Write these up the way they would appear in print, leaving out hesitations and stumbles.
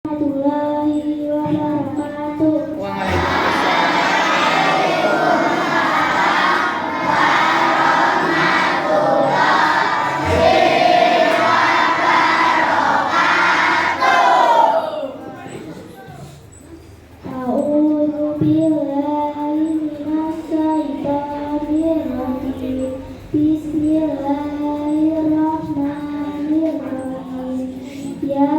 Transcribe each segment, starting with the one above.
warahmatullahi wabarakatuh. A'udzu billahi minasyaitonir rajim. Bismillahirrahmanirrahim. Ya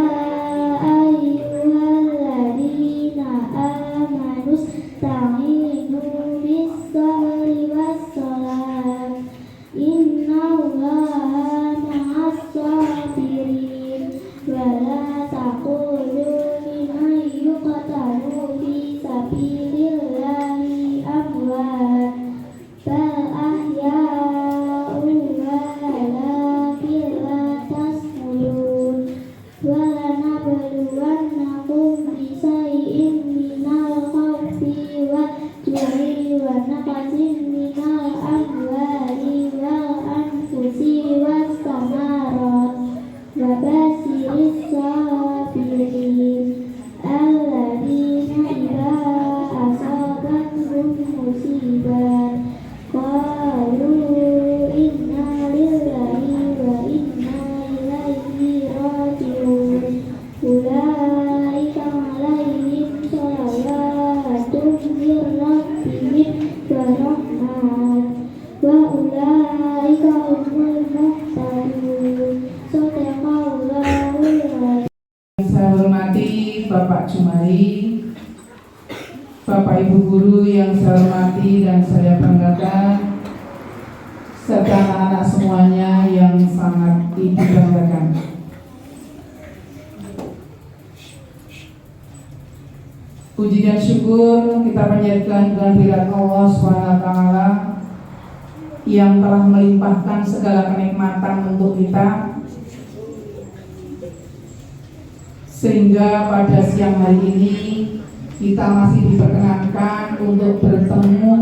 ayyuhalladzina amanu ista'inu bis-sabri was-salat. Innallaha ma'as-sabirin. Wa la taqulu liman yuqtalu fi sabilillahi amwat, bal ahya'un walakin la tash'urun. Wa lanabluwannakum bisay'in minal khawfi wal-ju'i wa naqsin minal amwali wal anfusi was-samarat. Wa basyiris sabirin alladzina idza asabathum musibah qalu inna lillahi wa inna ilaihi raji'un. Ulaika 'alaihim shalawatun mir rabbihim wa rahmah wa ulaika humul muhtadun. Shadaqallahul azim. Saya hormati Bapak Jumari, Bapak Ibu Guru yang saya hormati dan saya banggakan, serta anak-anak semuanya yang sangat Ibu banggakan. Puji dan syukur kita panjatkan kehadirat Allah SWT yang telah melimpahkan segala kenikmatan untuk kita, sehingga pada siang hari ini kita masih diperkenankan untuk bertemu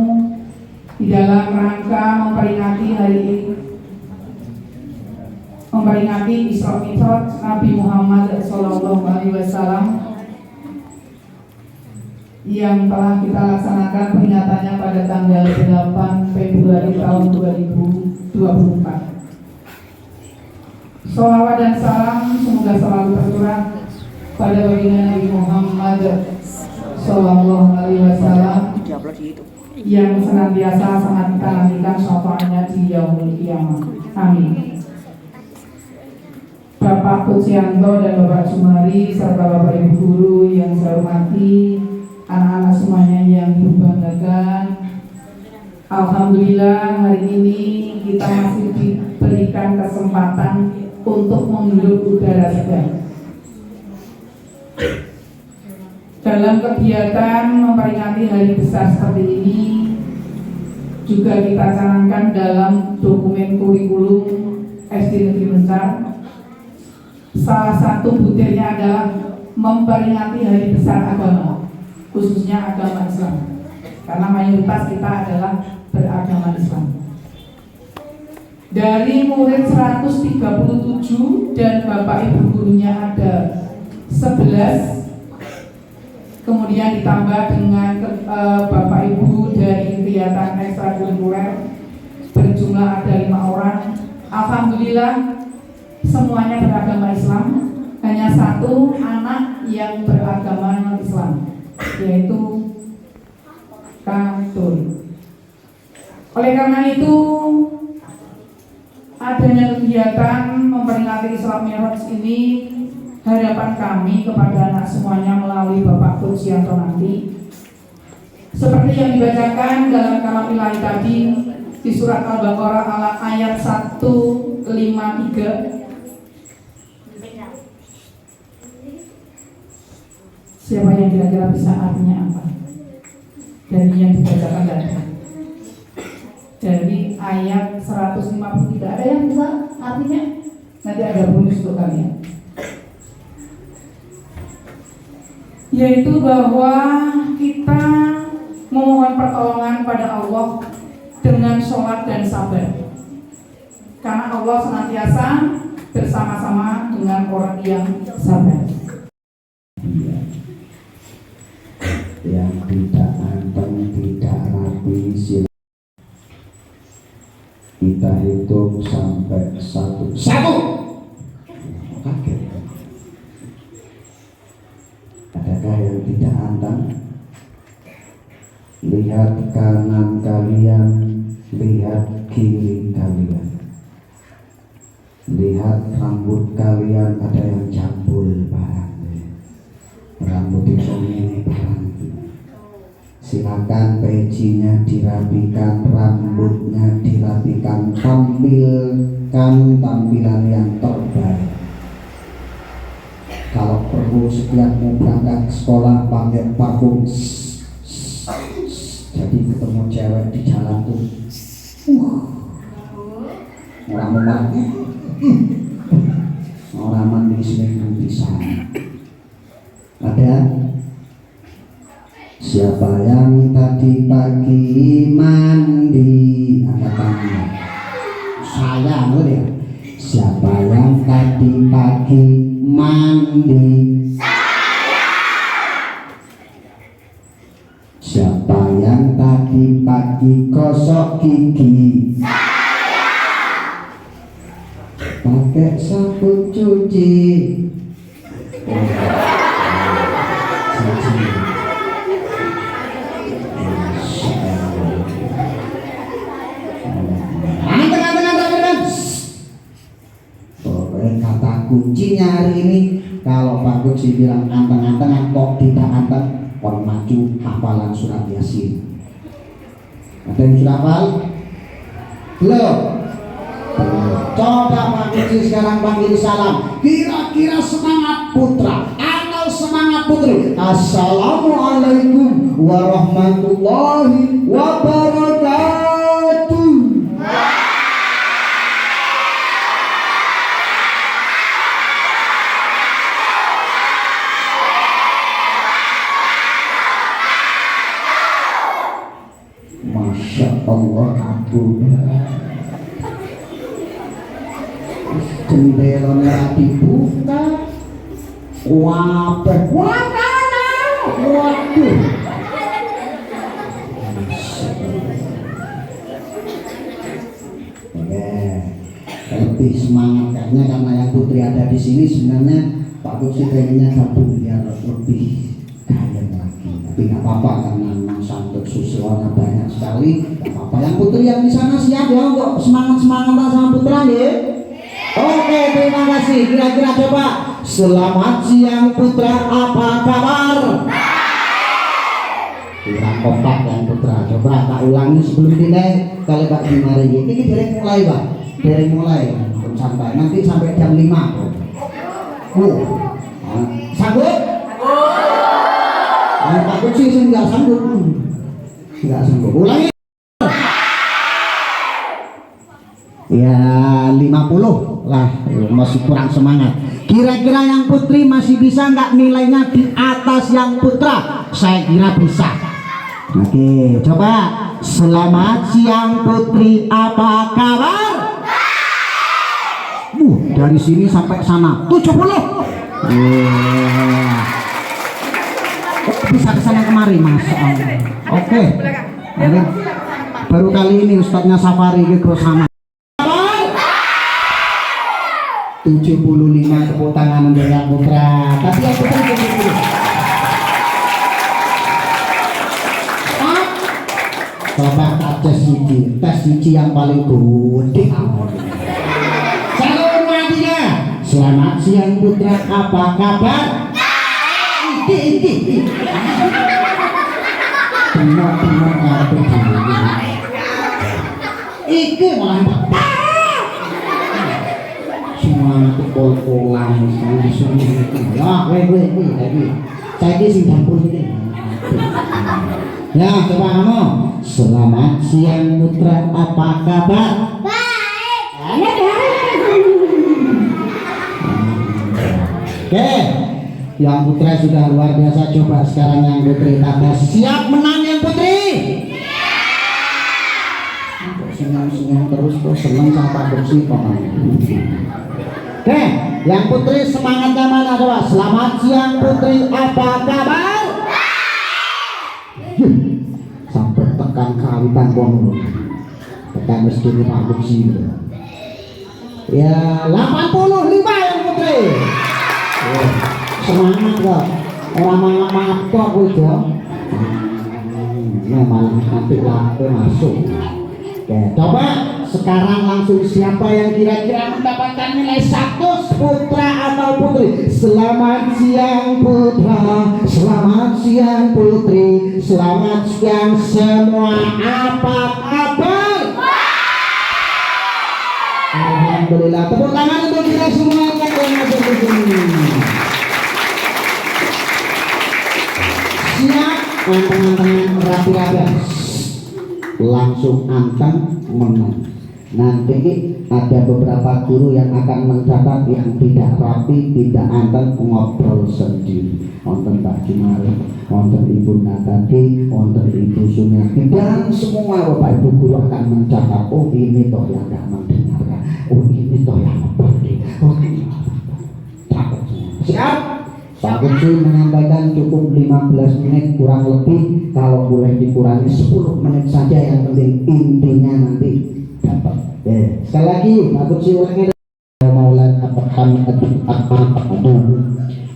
di dalam rangka memperingati Isra Mi'raj Nabi Muhammad SAW yang telah kita laksanakan peringatannya pada tanggal 8 Februari tahun 2024. Sholawat dan salam semoga selalu tercurah pada baginda Nabi Muhammad Sallallahu Alaihi Wasallam yang senantiasa sangat kita nantikan syafaatnya di yaumul qiyamah. Amin. Bapak Pujianto dan Bapak Jumari serta Bapak Ibu Guru yang saya hormati, anak-anak semuanya yang dibanggakan, alhamdulillah hari ini kita masih diberikan kesempatan untuk menghirup udara segar. Dalam kegiatan memperingati hari besar seperti ini juga kita canangkan dalam dokumen kurikulum SD Negeri Mencar. Salah satu butirnya adalah memperingati hari besar agama, khususnya agama Islam, karena mayoritas kita adalah beragama Islam. Dari murid 137 dan Bapak Ibu gurunya ada 11, kemudian ditambah dengan Bapak Ibu dari kegiatan ekstrakurikuler berjumlah ada 5 orang. Alhamdulillah semuanya beragama Islam, hanya satu anak yang beragama Islam, yaitu Katul. Oleh karena itu, adanya kegiatan memperingati Isra Mi'raj ini, harapan kami kepada anak semuanya melalui Bapak Pujianto nanti, seperti yang dibacakan dalam kalam ilahi tadi di surat Al-Baqarah ayat 153. Siapa yang kira-kira bisa artinya apa dari yang dibacakan tadi? Dari ayat 153, ada yang bisa artinya? Nanti ada bonus untuk kalian. Yaitu bahwa kita memohon pertolongan pada Allah dengan sholat dan sabar, karena Allah senantiasa bersama-sama dengan orang yang sabar. Kita hitung sampai satu. Satu. Kaget. Adakah yang tidak antang? Lihat kanan kalian, lihat kiri kalian. Lihat rambut kalian, ada yang jambul barang. Rambut itu ini barang. Silakan pecinya dirapikan, rambutnya dirapikan, tampilkan tampilan yang terbaik. Kalau perlu setiap mau berangkat ke sekolah pakai parfum, jadi ketemu cewek di jalan tuh orang mandi seminggu bisa. Ada siapa yang tadi pagi mandi? Angkat tangan. Saya ya. Siapa yang tadi pagi mandi? Saya. Siapa yang tadi pagi gosok gigi? Saya. Pakai sabun cuci. Kata kuncinya hari ini, kalau Pak Guksi bilang anteng-antengan kok tidak anteng, kon maju hafalan surat Yasin. Ada yang sudah hafal? Belum? Coba Pak Guksi sekarang panggil salam. Kira-kira semangat putra atau semangat putri? Assalamualaikum warahmatullahi wabarakatuh. Masya Allah, aduh. Jendelanya dibuka, waduh. Lebih semangat karena yang putri ada di sini. Sebenarnya Pak Gusti pengennya gabung biar lebih kaya lagi, tapi nggak apa-apa karena memang santun susulannya banyak sekali. Nggak apa-apa. Yang putri yang di sana siap ya untuk semangat-semangatan sama putra ya. Oke, terima kasih. Kira-kira coba, selamat siang putra, apa kabar? Kurang kompak yang putra. Coba tak ulangi sebelum dinai kali Pak Dimari. Ini dari mulai Pak, dari mulai sampai nanti sampai jam 5. Sanggup? Pak Gusti sih nggak sanggup. Ulangi. Ya 50 lah, masih kurang semangat. Kira-kira yang putri masih bisa nggak nilainya di atas yang putra? Saya kira bisa. Oke, coba. Selamat siang putri, apa kabar? Dari sini sampai sana 70. Bisa kesana kemari, Masya Allah. Oke. Baru kali ini Ustadznya Safari ke sana. 75 tepuk tangan untuk yang putra. Tapi yang putra 70. Coba tes siji yang paling gede. Salam matinya. Selamat siang putra, apa kabar? Iki. Benar-benar kartu dulu. Iki malah semua kepol-polan sini. Ya, gue. Saya di sini dapur ini. Ya, coba kamu. Selamat siang putra, apa kabar? Baik. Oke, yang putra sudah luar biasa. Coba sekarang yang putri tanda siap menang yang putri. Senyum terus kok, seneng sama Pak Gusti pokoknya. Oke, yang putri semangatnya mana coba? Selamat siang putri, apa kabar? Sampai tekan kawitan pon. tekan meski Pak Buksi. Ya 85 yang putri. Semangat kok. Orang malam-malam kok itu. Nah malam nanti lampu masuk. Oke, coba sekarang langsung siapa yang kira-kira mendapatkan nilai 100, putra atau putri? Selamat siang putra, selamat siang putri, selamat siang semua. Apa kabar? Alhamdulillah, tepuk tangan untuk kita semua yang masuk di sini. Siap, anteng-anteng rapi-rapi. Langsung anteng menang. Nanti ada beberapa guru yang akan mencatat yang tidak rapi, tidak anteng, ngobrol sendiri. Wonten Pak Jumari, wonten Ibu Natati, wonten Ibu Sumiati, dan semua Bapak Ibu guru akan mencatat. Oh ini toh yang gak mendengarkan, oh ini toh yang mengerti, oh ini catat semua. Siap? Pak Kecil menyampaikan cukup 15 menit kurang lebih, kalau boleh dikurangi 10 menit saja, yang penting intinya nanti dapat. Sekali lagi Pak Kecil ulangi. Maulana Muhammad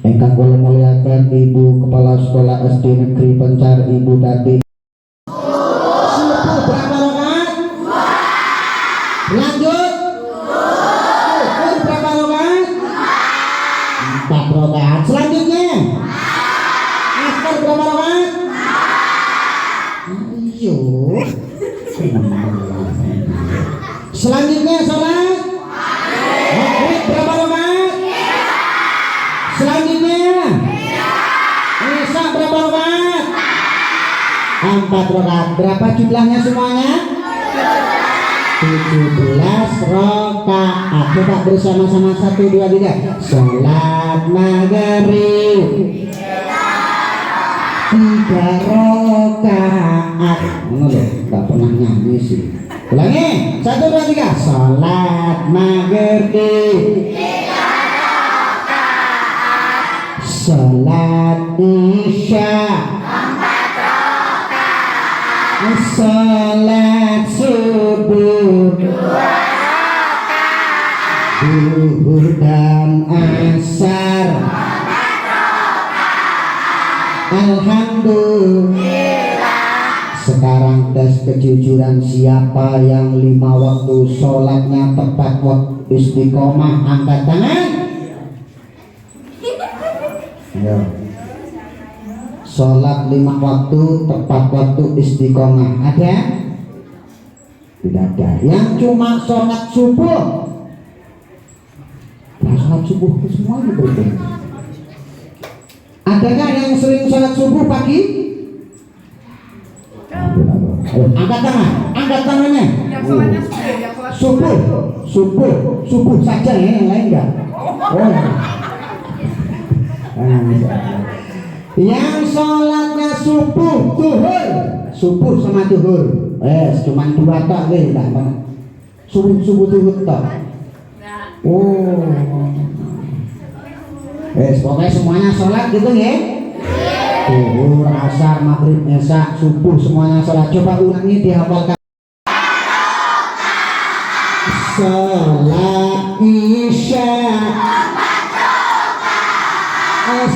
ingkang kula muliakan Ibu Kepala Sekolah SD Negeri Pencar, Ibu Tati. Subuh berapa rakaat? Lanjut. Berapa rakaat? 4 rakaat. Selanjutnya asar berapa rakaat? Ayo. Selanjutnya sholat maghrib berapa rakaat? Selanjutnya isya berapa rakaat? 4 rakaat. Berapa jumlahnya semuanya? 17 rakaat. Coba bersama-sama 1, 2, 3. Sholat maghrib 3 rakaat. Ngono lho, enggak pernah nyanyi sih. Ulangi, 1, 2, 3. Sholat maghrib 3 rakaat. Sholat isya 4 rakaat. Sholat subuh 2 rakaat. Zuhur dan asar 4 rakaat. Alhamdulillah. Sekarang tes kejujuran, siapa yang 5 waktu sholatnya tepat waktu istiqomah, angkat tangan. Ayo. Sholat 5 waktu tepat waktu istiqomah ada? Tidak ada. Yang cuma sholat subuh. Nah, sholat subuh itu semuanya berbeda. Adakah yang sering sholat subuh pagi? Angkat tangan, angkat tangannya. Yang sholatnya subuh saja ya, yang lain enggak. Oh. Yang sholatnya subuh sama zuhur. Cuman 2 tok weh, enggak apa. Subuh zuhur tok. Oh. Pokoknya semuanya sholat gitu ya. Zuhur, asar, maghrib, isya, subuh semuanya sholat. Coba ulangi, dihafalkan. Sholat isya 4 rakaat.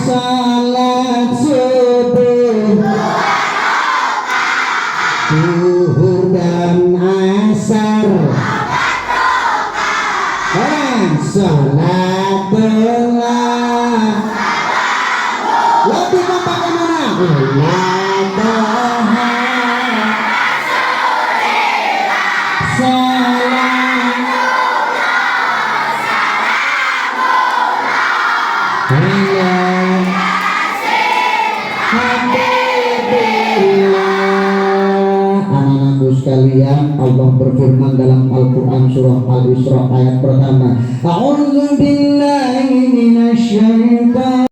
Sholat subuh 2 rakaat. Zuhur dan asar 4 rakaat. Sholat duha. Lebih kompak mana? Anak-anakku sekalian, Allah berfirman dalam Al-Quran surah Al-Isra ayat pertama, A'udzu billahi minasyaitonir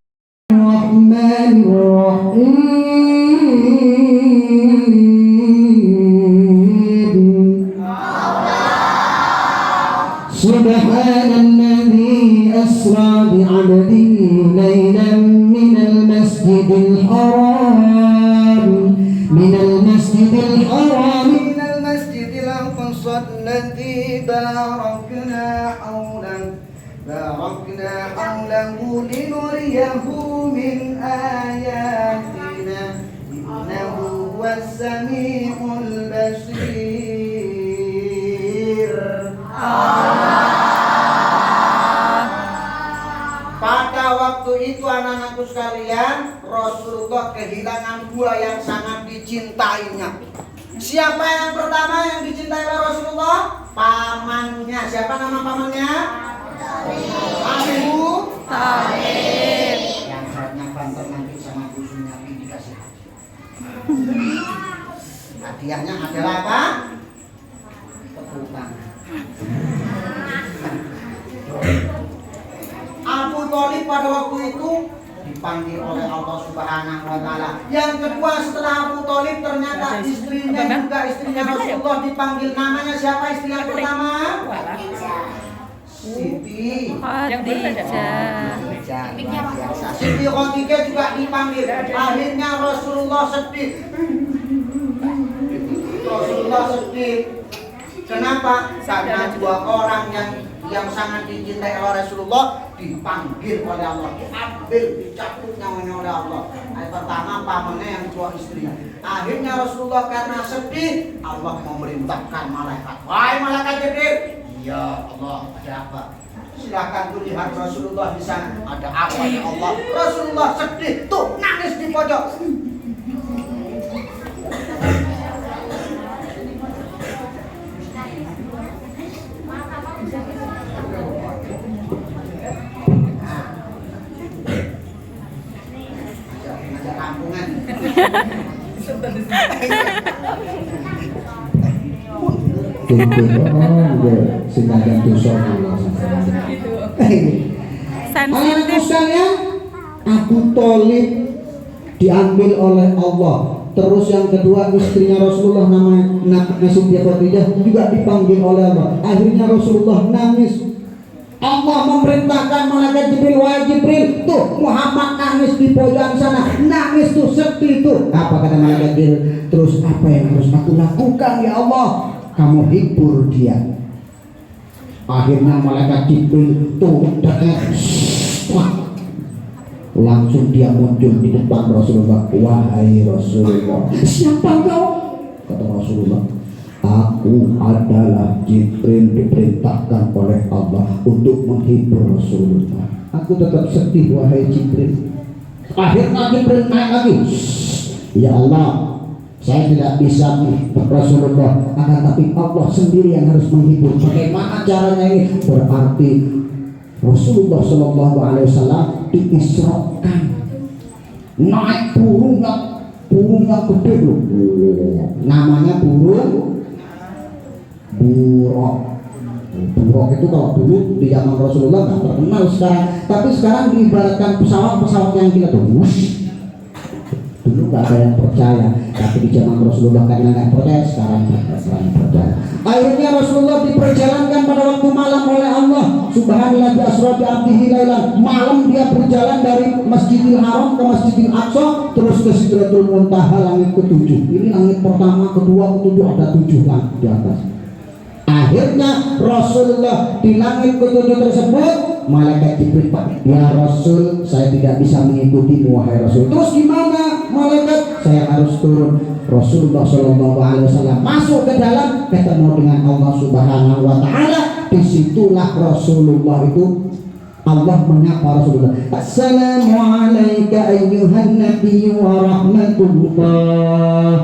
Subhanalladzi asra bi'abdihi laylan minal masjidil haram minal masjidil aqsa الذي باركنا حوله لنريه من آياتنا إنه هو السميع البصير. Pada waktu itu anak-anakku sekalian, Rasulullah kehilangan dua yang sangat dicintainya. Siapa yang pertama yang dicintai oleh Rasulullah? Pamannya. Siapa nama pamannya? Abu Thalib. Yang saatnya banter nanti sama busunya dikasih hadiahnya adalah apa? Tepuk tangan. Abu Thalib pada waktu itu dipanggil oleh Allah Subhanahu wa Ta'ala. Yang kedua setelah Abu Thalib ternyata istrinya juga istrinya Rasulullah dipanggil namanya. Siapa istri yang pertama? Siti Khadijah. Siti Khadijah juga dipanggil. Akhirnya Rasulullah sedih. Kenapa? Karena dua orang yang sangat dicintai oleh Rasulullah dipanggil oleh Allah, diambil, dicabut nyawanya oleh Allah. Yang pertama pamannya, yang kedua istrinya. Akhirnya Rasulullah karena sedih, Allah memerintahkan malaikat. Wahai malaikat Jibril, ya Allah, ada apa? Silakan tuh lihat Rasulullah di sana. Ada apa ya Allah? Rasulullah sedih, tuh nangis di pojok. Anak-anakku sekalian, Abu Thalib diambil oleh Allah. Terus yang kedua istrinya Rasulullah namanya Siti Khadijah juga dipanggil oleh Allah. Akhirnya Rasulullah nangis. Allah memerintahkan malaikat Jibril, wahai Jibril, tuh Muhammad nangis di pojokan sana, nangis tuh, sedih tuh. Apa kata malaikat Jibril? Terus apa yang harus aku lakukan ya Allah? Kamu hibur dia. Akhirnya malaikat Jibril tuh langsung dia muncul di depan Rasulullah. Wahai Rasulullah, siapa kau? Kata Rasulullah, aku adalah Jibril, diperintahkan oleh Allah untuk menghibur Rasulullah. Aku tetap sedih wahai Jibril. Akhirnya Jibril naik lagi. Ya Allah, saya tidak bisa menghibur Rasulullah, akan tapi Allah sendiri yang harus menghibur. Bagaimana caranya ini? Berarti Rasulullah Shallallahu Alaihi Wasallam diisrakan, naik burung yang gede loh, namanya burung buruk. Buruk itu kalau dulu di zaman Rasulullah nggak terkenal sekarang, tapi sekarang diibaratkan pesawat yang kita tuh. Dulu nggak ada yang percaya, tapi di zaman Rasulullah karena nggak percaya, sekarang percaya. Akhirnya Rasulullah diperjalankan pada waktu malam oleh Allah. Subhanallah bi asra bi abdihi lailan. Malam dia berjalan dari Masjidil Haram ke Masjidil Aqsa, terus ke Sidratul Muntaha, langit ketujuh. Ini langit pertama, kedua, ketujuh, ada 7 langit di atas. Akhirnya Rasulullah di langit ketujuh tersebut, malaikat Jibril, ya Rasul, saya tidak bisa mengikuti wahai Rasul. Terus gimana malaikat? Saya harus turun. Rasulullah Shallallahu Alaihi Wasallam masuk ke dalam, ketemu dengan Allah Subhanahu Wa Taala. Disitulah Rasulullah itu Allah menyapa Rasulullah. Assalamualaikum ayyuhan nabi wa rahmatullah.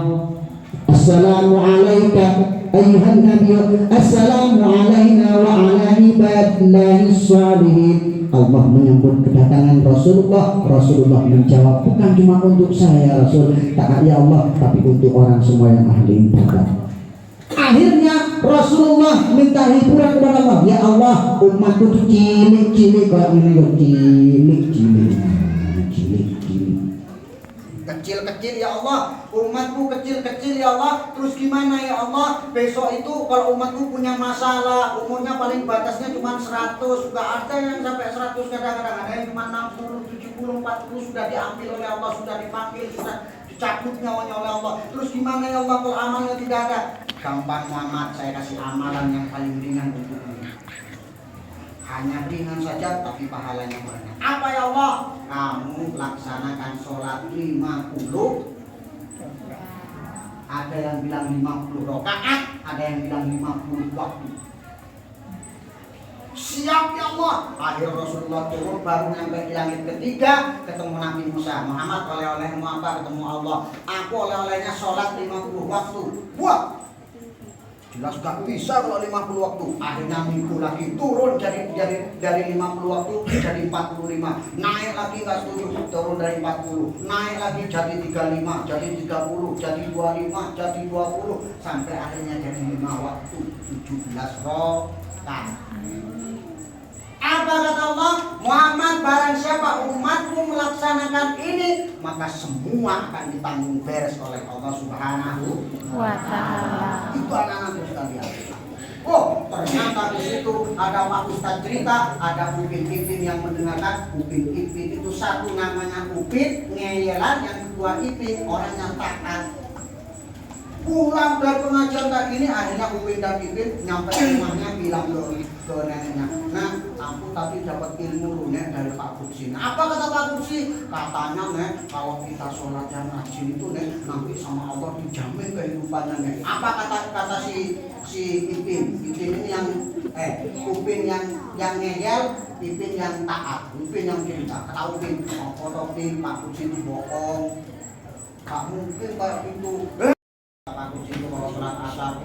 Assalamualaikum ayyuhan nabi, assalamu alayna wa ala ibadillahi shalihin. Allah menyambut kedatangan Rasulullah. Rasulullah menjawab, bukan cuma untuk saya Rasul, tak ya Allah, tapi untuk orang semua yang ahli ibadah. Akhirnya Rasulullah minta hiburan kepada Allah. Ya Allah, umatku itu cilik-cilik, kalau ini cilik-cilik. kecil-kecil ya Allah, umatku kecil-kecil ya Allah. Terus gimana ya Allah, besok itu kalau umatku punya masalah, umurnya paling batasnya cuma 100, nggak ada yang sampai 100, kadang-kadang ada yang cuma 60, 70, 40 sudah diambil oleh Allah, sudah dipanggil, sudah dicabut nyawanya oleh Allah. Terus gimana ya Allah kalau amalnya tidak ada? Gampang Muhammad, saya kasih amalan yang paling ringan untukmu. Hanya ringan saja tapi pahalanya banyak. Apa ya Allah? Kamu laksanakan sholat 50. Ada yang bilang 50 rakaat, ada yang bilang 50 waktu. Siap ya Allah. Akhir Rasulullah turun baru sampai di langit ketiga, ketemu Nabi Musa. Muhammad oleh-olehmu apa? Ketemu Allah. Aku oleh-olehnya sholat 50 waktu. Wah, jelas gak bisa kalau 50 waktu. Akhirnya minggu lagi turun dari 50 waktu jadi 45. Naik lagi gak setuju, turun dari 40. Naik lagi jadi 35, jadi 30, jadi 25, jadi 20. Sampai akhirnya jadi 5 waktu, 17 rakaat. Apa kata Allah? Muhammad, barang siapa umatmu melaksanakan ini, maka semua akan ditanggung beres oleh Allah Subhanahu wa Ta'ala. Itu anak-anakku sekalian. Oh, ternyata di situ ada Pak Ustadz cerita, ada Upin-Ipin yang mendengarkan. Upin-Ipin itu satu namanya Upin, ngeyelan, yang kedua Ipin, orang yang taat. Pulang dari pengajian tadi ini, akhirnya Upin dan Ipin nyampe rumahnya bilang ke neneknya, nah aku tadi dapat ilmu lunek dari Pak Buksin. Apa kata Pak Buksin? Katanya nek kalau kita sholat yang rajin itu nek nanti sama Allah dijamin kehidupannya nek. Apa kata si Ipin? Ipin ini yang Upin yang ngeyel, Ipin yang taat, Upin yang cinta. Kata Upin, Upin Pak Buksin itu bohong. Gak mungkin kayak itu. Aku itu kalau sholat asar,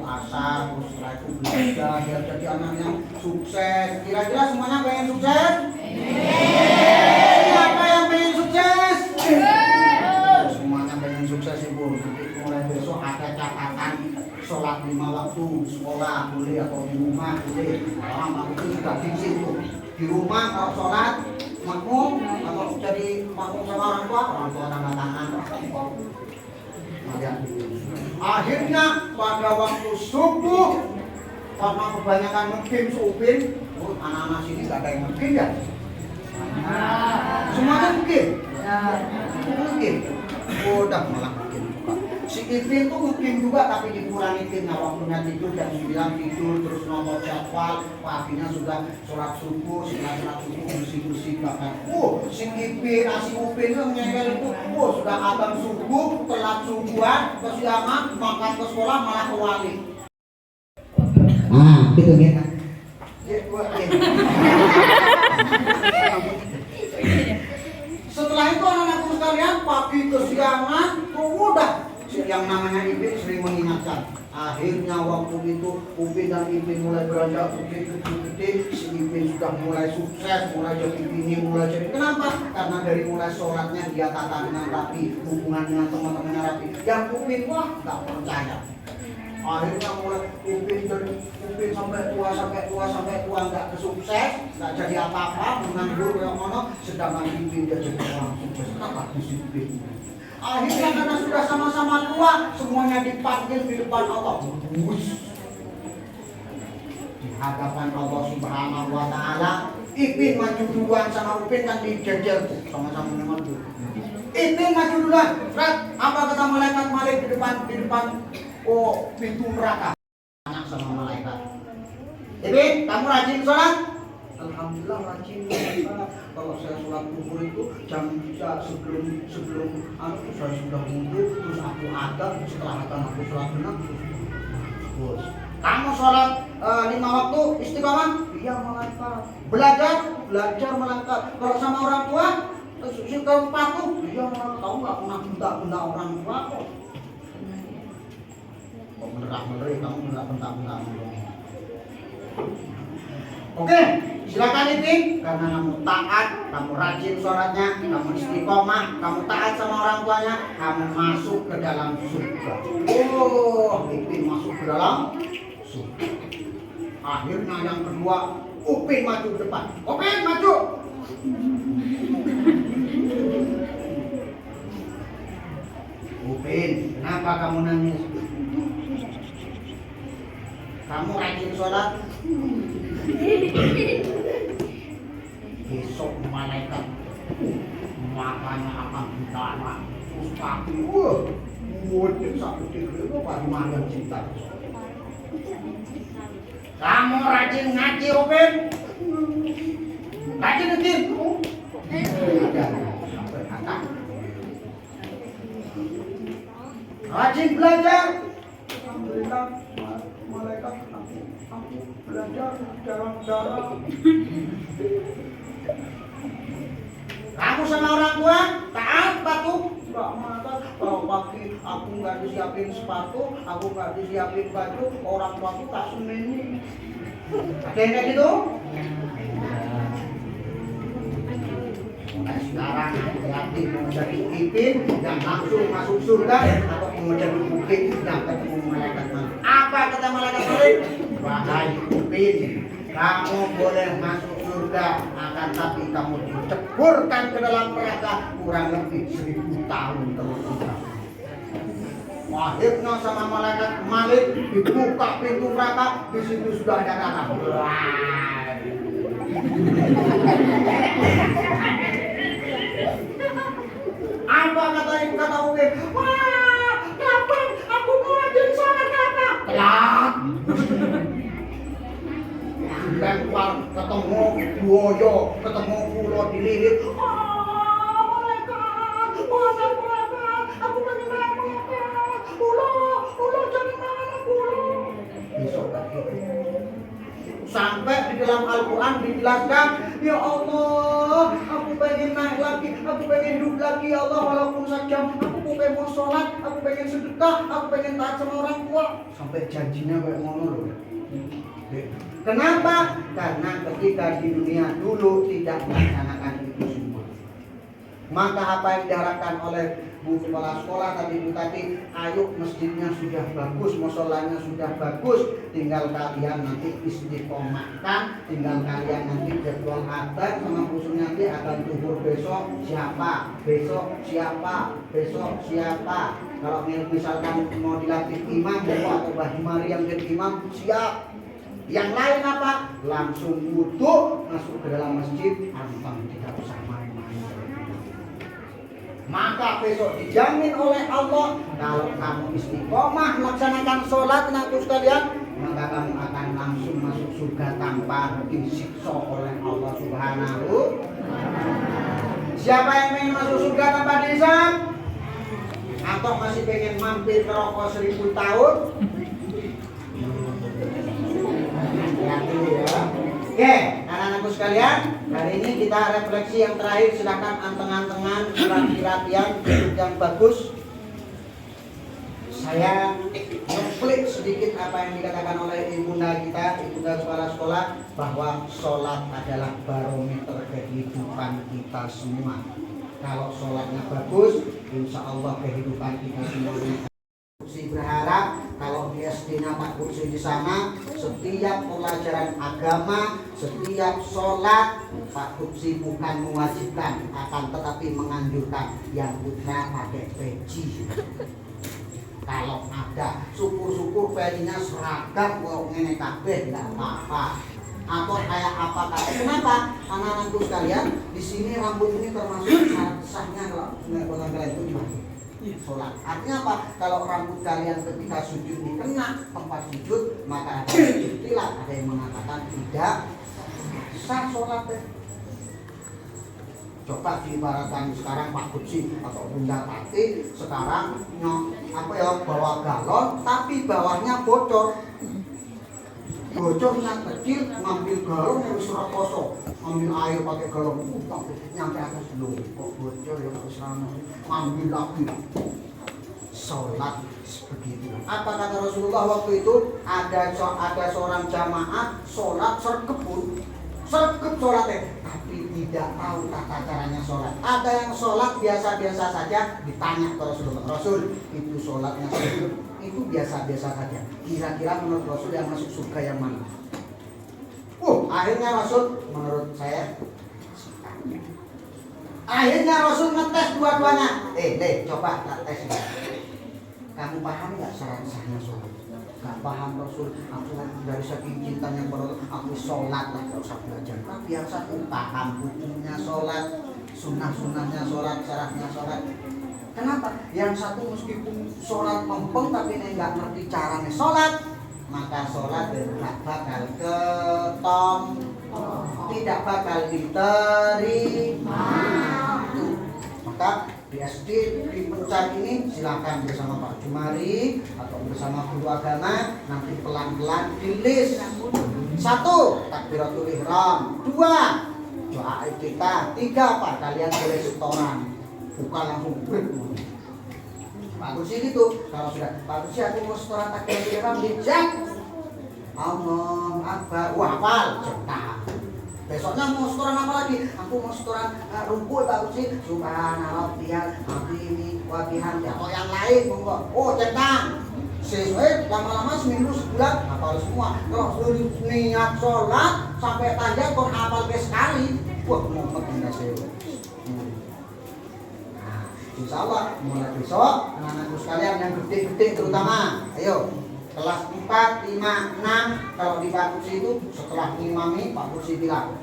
terus setelah itu belajar, biar jadi anak yang sukses. Kira-kira semuanya pengen sukses? Siapa yang pengen sukses? Semuanya pengen sukses ibu. Mulai besok ada catatan sholat 5 waktu, sekolah boleh atau di rumah boleh. Orang aku itu sudah izin tuh. Di rumah kalau sholat makmum atau jadi makmum sama orang tua tanda tangan. Akhirnya pada waktu subuh, karena kebanyakan nge-game Upin, anak-anak sini gak ada yang nge-game ya? Semuanya nge-game? Nge-game? Udah malah nge-game juga. Si Ipin tuh nge-game juga tapi dikurangi timnya. Waktunya tidur jam 9 tidur, terus nonton jadwal, paginya sudah sholat subuh, setelah sholat subuh bersih-bersih bahkan. Si Ipin, si Upin itu ngeyel itu, sudah abang subuh, telat subuhan, kesiangan, makan ke sekolah malah kewali. Gitu ya. Setelah itu anak-anakku sekalian pagi kesiangan, udah yang namanya Ipin sering mengingatkan. Akhirnya waktu itu Upin dan Ipin mulai beranjak gede, si Ipin sudah mulai sukses, mulai jadi bini, mulai jadi. Kenapa? Karena dari mulai sholatnya dia tata dengan rapi, hubungan dengan teman-temannya rapi. Yang Upin wah gak percaya. Akhirnya mulai Upin sampai tua nggak sukses, nggak jadi apa-apa, menganggur yang mana, sedangkan Ipin dia jadi orang sukses. Kenapa disiplin? Akhirnya karena sudah sama-sama tua, semuanya dipanggil di depan Allah. Di hadapan Allah Subhanahu wa Ta'ala, Ipin maju duluan sama Upin kan dijejer tuh, sama-sama maju. Ipin maju duluan. Apa kata malaikat Malik di depan pintu neraka? Anak sama malaikat. Ipin, kamu rajin sholat? Alhamdulillah rajin. Kalau saya sholat zuhur itu jam 3 sebelum saya sudah wudhu, terus aku adab, setelah adab aku sholat benar. Terus kamu sholat 5 waktu istiqomah? Iya malaikat. Belajar malaikat. Kalau sama orang tua, suka patuh? Iya malaikat. Kamu nggak pernah benda orang tua kok. Kok menerah-menerih kamu nggak benda-benda. Oke, silakan Ipin, karena kamu taat, kamu rajin sholatnya, kamu istiqomah, kamu taat sama orang tuanya, kamu masuk ke dalam surga. Ipin masuk ke dalam surga. Akhirnya yang kedua, Upin maju ke depan. Upin maju. Kenapa kamu nangis? Kamu rajin sholat? Besok malaikat makanya akan ditanya Ustaz, mungkin satu tiga bagaimana cinta. Kamu rajin ngaji, Upin? Rajin ngaji? Rajin belajar? Alhamdulillah, malaikat aku belajar dalam. Kamu sama orang tua taat patuh? Enggak mata. Kalau pagi aku nggak disiapin sepatu, aku nggak disiapin baju, orang tua aku tak semeni. Ada yang kayak gitu? Nah, sekarang hati-hati mau jadi Ipin yang langsung masuk surga atau mau jadi Upin yang ketemu malaikat Malik. Apa kata malaikat Malik? Wahai Upin, kamu boleh masuk surga, akan tapi kamu diceburkan ke dalam neraka kurang lebih 1000 tahun terus. Akhirnya sama malaikat Malik dibuka pintu neraka, di situ sudah ada neraka. Apa kata Upin? Wah, kapan aku mau rajin sholat kata? Telat. Lempar ketemu buaya, ketemu ulo dililit. Malaikat, aku pengen malaikat. Ulo jangan marah ulo. Besok sampai di dalam Al-Quran dijelaskan, ya Allah, aku pengen naik lagi, aku pengen hidup lagi, ya Allah, walaupun sejam. Aku pengen mau sholat, aku pengen sedekah, aku pengen taat sama orang tua. Sampai janjinya kayak ngono loh. Kenapa? Karena ketika di dunia dulu tidak melaksanakan itu semua. Maka apa yang diharapkan oleh Bu Kepala Sekolah tadi, Bu Tati, ayo masjidnya sudah bagus, musolanya sudah bagus, tinggal kalian nanti istiqomahkan, tinggal kalian nanti jadwal adat sama khusus nanti akan tuhur besok siapa, besok siapa. Kalau misalkan mau dilatih imam atau Mbah Mari yang jadi imam, siap. Yang lain apa? Langsung wudhu, masuk ke dalam masjid, antang tidak usah main-main. Maka besok dijamin oleh Allah, kalau kamu istiqomah melaksanakan sholat, nanti sekalian, maka kamu akan langsung masuk surga tanpa disiksa oleh Allah Subhanahu. Siapa yang ingin masuk surga tanpa dihisab? Atau masih pengen mampir ke rokok 1000 tahun? Oke, anak-anakku sekalian, hari ini kita refleksi yang terakhir. Silakan anteng-antengan, latihan hidup yang bagus. Saya ngeflip sedikit apa yang dikatakan oleh ibunda kita, ibunda kepala sekolah, bahwa sholat adalah barometer kehidupan kita semua. Kalau sholatnya bagus, insya Allah kehidupan kita semuanya. Kursi berharap kalau di SD-nya Pak Kursi di sana, setiap pelajaran agama, setiap sholat, Pak Kursi bukan mewajibkan, akan tetapi menganjurkan yang putra pakai peci. Kalau ada, syukur-syukur pecinya seragam, kalau ngene kabeh nggak apa-apa. Atau kayak apa kata? Kenapa? Anak-anakku sekalian, di sini rambut ini termasuk sahnya kalau nggak kalian itu gimana? Sholat. Artinya apa? Kalau rambut kalian ketika sujud dikena tempat sujud, maka ada istilah, ada yang mengatakan tidak sah sholat. Coba diibaratkan sekarang Pak Kursi atau Bunda Tati sekarang bawa galon tapi bawahnya bocor. Bocornya kecil, ngambil galon yang surat kosong, ngambil air pakai galon nyampe atas dulu, kok bocor ya Pak Usrana, ngambil lagi. Sholat begitu. Apa kata Rasulullah waktu itu? Ada seorang jamaah sholat sergep sholatnya, tapi tidak tahu tata caranya sholat. Ada yang sholat biasa-biasa saja, ditanya ke Rasulullah, Rasul itu sholatnya sergep, itu biasa-biasa saja. Kira-kira menurut Rasul yang masuk surga yang mana? Akhirnya Rasul, menurut saya, akhirnya Rasul ngetes dua-duanya. Coba tak tes. Kamu paham nggak sah-sahnya sholat? Nggak paham Rasul, aku dari saking cintanya pada aku sholat lah, nggak usah belajar. Tapi yang satu paham hukumnya sholat, sunnah-sunnahnya sholat, syaratnya sholat. Kenapa? Yang satu meskipun sholat mempeng tapi nggak ngerti caranya sholat, maka sholat tidak bakal ketom, tidak bakal diterima. Maka di SD di Pencar ini silakan bersama Pak Jumari atau bersama guru agama, nanti pelan-pelan di list. 1. Takbiratul ihram. 2. Doa iftitah. 3. Pak kalian boleh setoran, bukan langsung break. Pak Kursi gitu. Kalau sudah Pak Kursi aku mau setoran takbiratul ihram, dijak Allah Akbar, hafal cetak. Besoknya mau setoran apa lagi? Aku mau setoran rumput Pak Kursi, subhanallah biar ini wabihan atau yang lain monggo. Oh centang. Sesuai lama-lama seminggu sebulan hafal semua. Kalau sudah niat sholat sampai tanya kok hafal sekali, wah mau pindah sewa. Nah, insya Allah mulai besok anak-anakku sekalian yang gede-gede terutama, ayo kelas 4, 5, 6 kalau di Pak Kursi itu setelah ngimami Pak Kursi bilang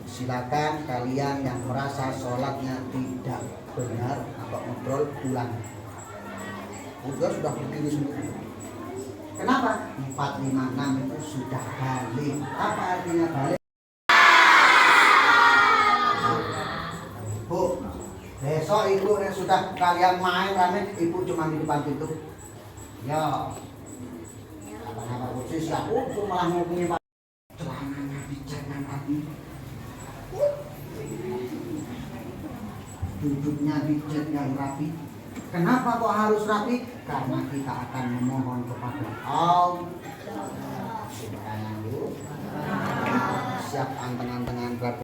silakan kalian yang merasa sholatnya tidak benar atau ngobrol pulang. Udah sudah berdiri sendiri. Kenapa? 4, 5, 6 itu sudah balik. Apa artinya balik? Bu, besok ibu yang sudah kalian main rame, ibu cuma di depan pintu. Ya, katanya Pak Kursi siap, malah ngomongin Pak. Celananya dicek yang rapi, duduknya dicek yang rapi. Kenapa kok harus rapi? Karena kita akan memohon kepada Allah Subhanahu. Siap anteng-antengan rapi.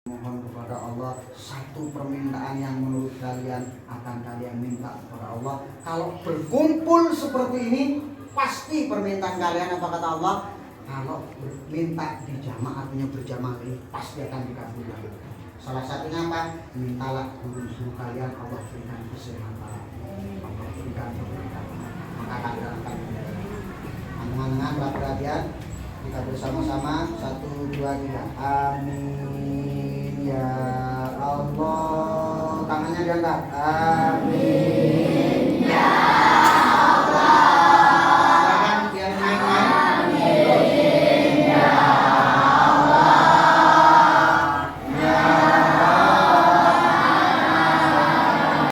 Mohon kepada Allah satu permintaan yang menurut kalian akan kalian minta kepada Allah. Kalau berkumpul seperti ini pasti permintaan kalian apa kata Allah? Kalau minta di jamaah artinya berjamaah ini pasti akan dikabulkan. Salah satunya apa? Mintalah guru-guru kalian Allah berikan kesehatan, Allah berikan keberkahan, maka kalian akan angan-angan perhatian kita bersama-sama 1, 2, 3 amin ya Allah, tangannya diangkat amin.